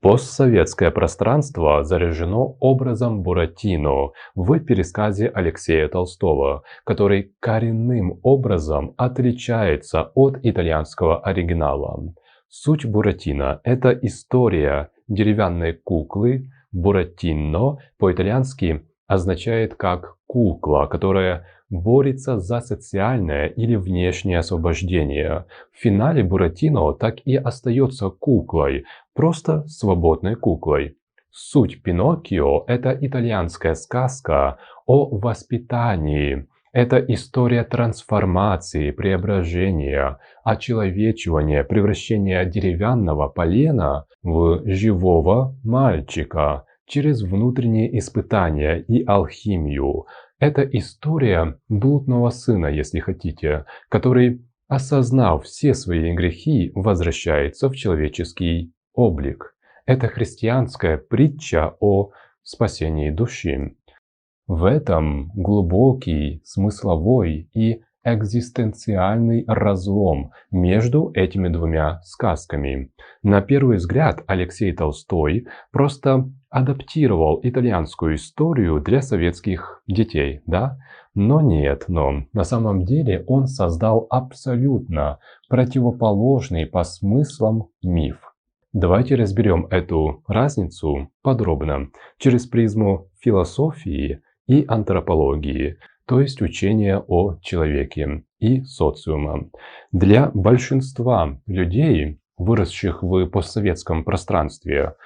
Постсоветское пространство заряжено образом Буратино в пересказе Алексея Толстого, который коренным образом отличается от итальянского оригинала. Суть Буратино – это история деревянной куклы. Буратино по-итальянски означает как кукла, которая борется за социальное или внешнее освобождение. В финале Буратино так и остается куклой, просто свободной куклой. Суть Пиноккио – это итальянская сказка о воспитании. Это история трансформации, преображения, очеловечивания, превращения деревянного полена в живого мальчика через внутренние испытания и алхимию. Это история блудного сына, если хотите, который, осознав все свои грехи, возвращается в человеческий облик. Это христианская притча о спасении души. В этом глубокий, смысловой и экзистенциальный разлом между этими двумя сказками. На первый взгляд Алексей Толстой просто адаптировал итальянскую историю для советских детей, да? Но на самом деле он создал абсолютно противоположный по смыслам миф. Давайте разберем эту разницу подробно через призму философии и антропологии, то есть учения о человеке и социума. Для большинства людей, выросших в постсоветском пространстве,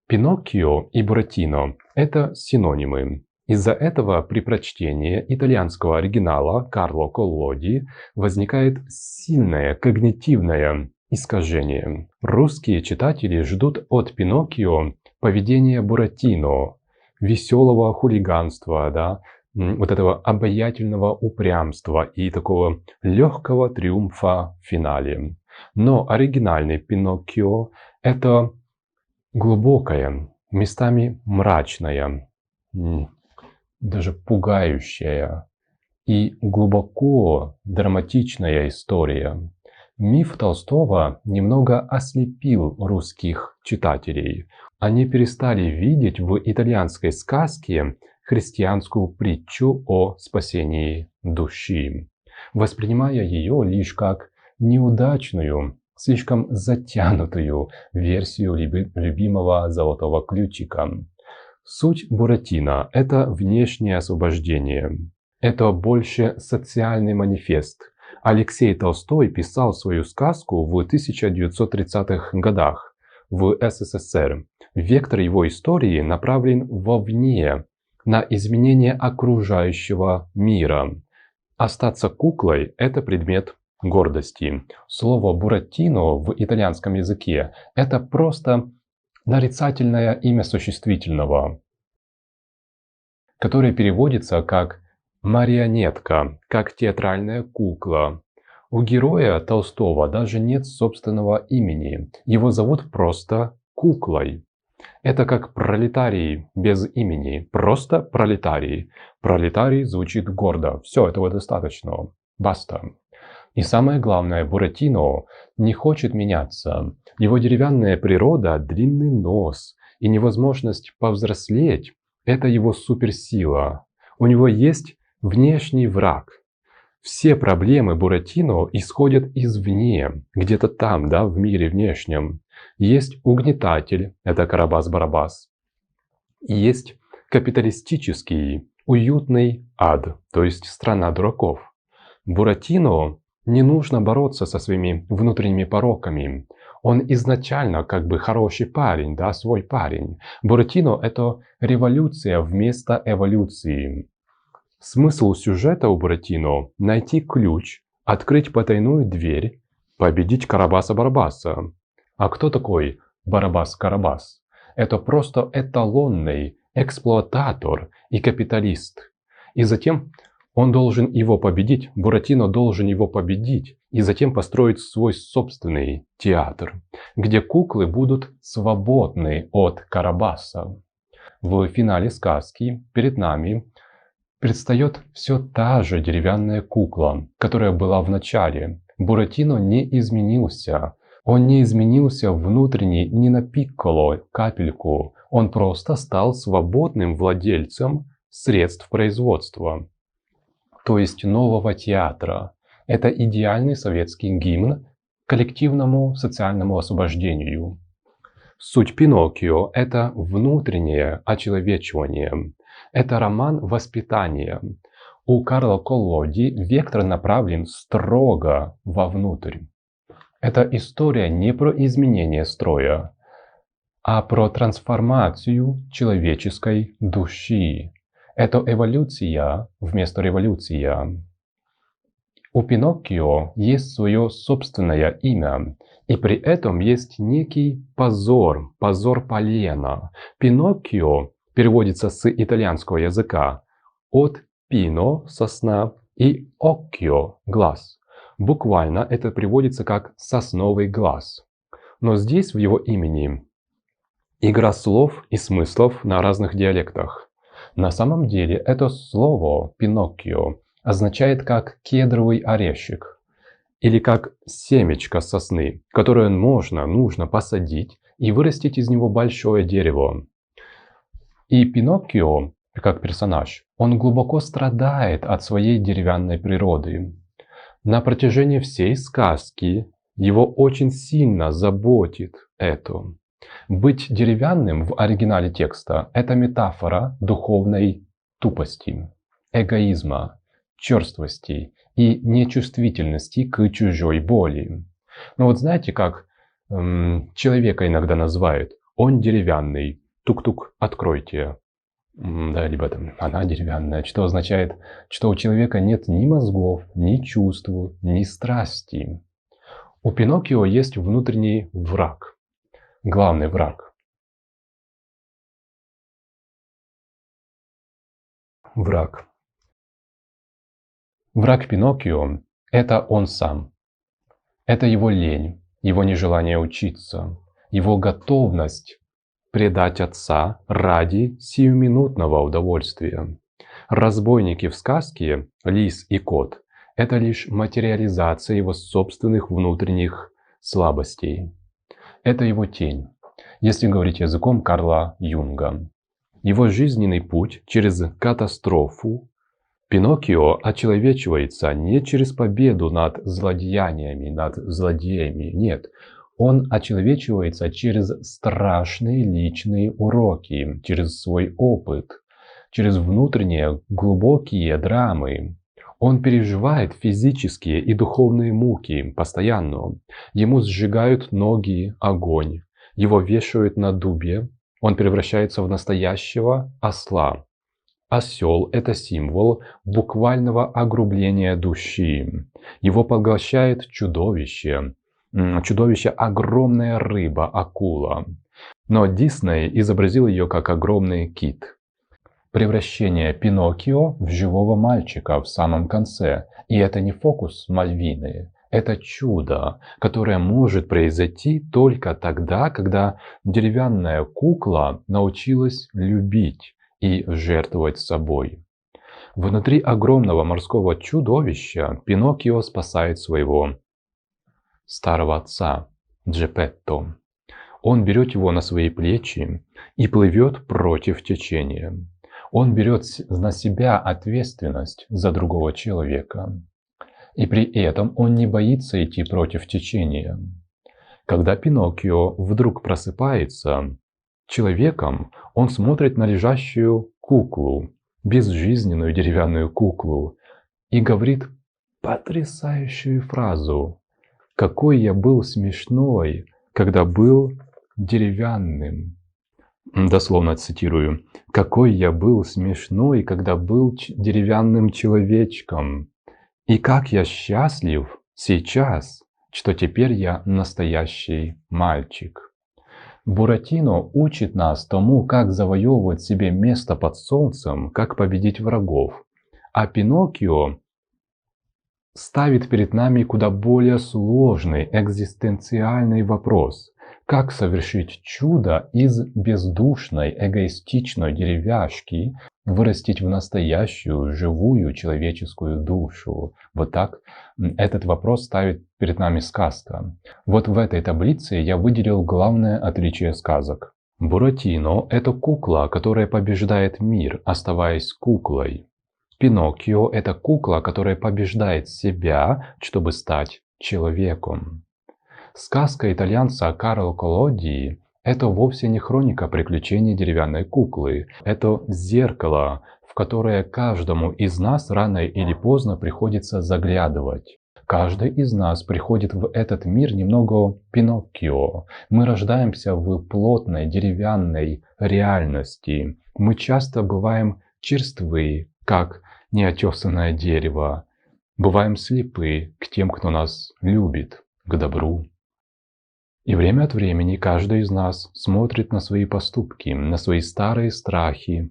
Пиноккио и Буратино – это синонимы. Из-за этого при прочтении итальянского оригинала Карло Коллоди возникает сильное когнитивное искажение. Русские читатели ждут от Пиноккио поведения Буратино, веселого хулиганства, да, вот этого обаятельного упрямства и такого легкого триумфа в финале. Но оригинальный Пиноккио – это глубокая, местами мрачная, даже пугающая и глубоко драматичная история. Миф Толстого немного ослепил русских читателей. Они перестали видеть в итальянской сказке христианскую притчу о спасении души, воспринимая ее лишь как неудачную, слишком затянутую версию любимого золотого ключика. Суть Буратино – это внешнее освобождение. Это больше социальный манифест. Алексей Толстой писал свою сказку в 1930-х годах в СССР. Вектор его истории направлен вовне, на изменение окружающего мира. Остаться куклой – это предмет гордости. Слово «буратино» в итальянском языке – это просто нарицательное имя существительного, которое переводится как марионетка, как театральная кукла. У героя Толстого даже нет собственного имени. Его зовут просто куклой. Это как пролетарий без имени. Просто пролетарий. Пролетарий звучит гордо. Все, этого достаточно. Баста. И самое главное, Буратино не хочет меняться. Его деревянная природа, длинный нос и невозможность повзрослеть – это его суперсила. У него есть внешний враг. Все проблемы Буратино исходят извне, где-то там, да, в мире внешнем. Есть угнетатель, это Карабас-Барабас. И есть капиталистический, уютный ад, то есть страна дураков. Буратино не нужно бороться со своими внутренними пороками. Он изначально как бы хороший парень, да, свой парень. Буратино – это революция вместо эволюции. Смысл сюжета у Буратино – найти ключ, открыть потайную дверь, победить Карабаса-Барабаса. А кто такой Барабас-Карабас? Это просто эталонный эксплуататор и капиталист. И затем он должен его победить, Буратино должен его победить, и затем построить свой собственный театр, где куклы будут свободны от Карабаса. В финале сказки перед нами предстает все та же деревянная кукла, которая была в начале. Буратино не изменился. Он не изменился внутренне ни на пикколо, капельку. Он просто стал свободным владельцем средств производства, то есть нового театра. Это идеальный советский гимн коллективному социальному освобождению. Суть Пиноккио – это внутреннее очеловечивание. Это роман воспитания. У Карла Коллоди вектор направлен строго вовнутрь. Это история не про изменение строя, а про трансформацию человеческой души. Это эволюция вместо революции. У Пиноккио есть свое собственное имя, и при этом есть некий позор, позор полена. Пиноккио переводится с итальянского языка от пино – сосна и оккио – глаз. Буквально это приводится как «сосновый глаз». Но здесь в его имени игра слов и смыслов на разных диалектах. На самом деле это слово «Пиноккио» означает как «кедровый орешек» или как «семечко сосны», которое нужно посадить и вырастить из него большое дерево. И Пиноккио, как персонаж, он глубоко страдает от своей деревянной природы. На протяжении всей сказки его очень сильно заботит это. Быть деревянным в оригинале текста – это метафора духовной тупости, эгоизма, черствости и нечувствительности к чужой боли. Но вот знаете, как человека иногда называют? Он деревянный. Тук-тук, откройте. Да, либо там она деревянная, что означает, что у человека нет ни мозгов, ни чувств, ни страсти. У Пиноккио есть внутренний враг, главный враг. Враг. Враг Пиноккио – это он сам. Это его лень, его нежелание учиться, его готовность предать отца ради сиюминутного удовольствия. Разбойники в сказке «Лис и кот» – это лишь материализация его собственных внутренних слабостей. Это его тень, если говорить языком Карла Юнга. Его жизненный путь через катастрофу. Пиноккио очеловечивается не через победу над злодеяниями, над злодеями, нет. Он очеловечивается через страшные личные уроки, через свой опыт, через внутренние глубокие драмы. Он переживает физические и духовные муки постоянно. Ему сжигают ноги огонь, его вешают на дубе, он превращается в настоящего осла. Осел – это символ буквального огрубления души. Его поглощает чудовище. Чудовище – огромная рыба, акула. Но Дисней изобразил ее как огромный кит. Превращение Пиноккио в живого мальчика в самом конце. И это не фокус Мальвины. Это чудо, которое может произойти только тогда, когда деревянная кукла научилась любить и жертвовать собой. Внутри огромного морского чудовища Пиноккио спасает своего старого отца Джепетто. Он берет его на свои плечи и плывет против течения. Он берет на себя ответственность за другого человека. И при этом он не боится идти против течения. Когда Пиноккио вдруг просыпается, человеком он смотрит на лежащую куклу, безжизненную деревянную куклу, и говорит потрясающую фразу: «Какой я был смешной, когда был деревянным». Дословно цитирую: «Какой я был смешной, когда был деревянным человечком. И как я счастлив сейчас, что теперь я настоящий мальчик». Буратино учит нас тому, как завоевывать себе место под солнцем, как победить врагов. А Пиноккио ставит перед нами куда более сложный экзистенциальный вопрос. Как совершить чудо из бездушной, эгоистичной деревяшки, вырастить в настоящую, живую человеческую душу? Вот так этот вопрос ставит перед нами сказка. Вот в этой таблице я выделил главное отличие сказок. Буратино – это кукла, которая побеждает мир, оставаясь куклой. Пиноккио – это кукла, которая побеждает себя, чтобы стать человеком. Сказка итальянца Карло Коллоди – это вовсе не хроника приключений деревянной куклы. Это зеркало, в которое каждому из нас рано или поздно приходится заглядывать. Каждый из нас приходит в этот мир немного Пиноккио. Мы рождаемся в плотной деревянной реальности. Мы часто бываем черствы, как неотесанное дерево. Бываем слепы к тем, кто нас любит, к добру. И время от времени каждый из нас смотрит на свои поступки, на свои старые страхи,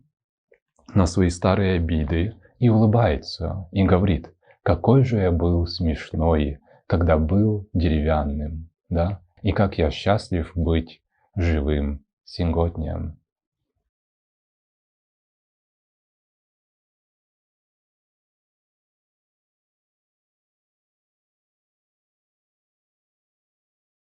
на свои старые обиды и улыбается, и говорит: какой же я был смешной, когда был деревянным, да? И как я счастлив быть живым сегодня.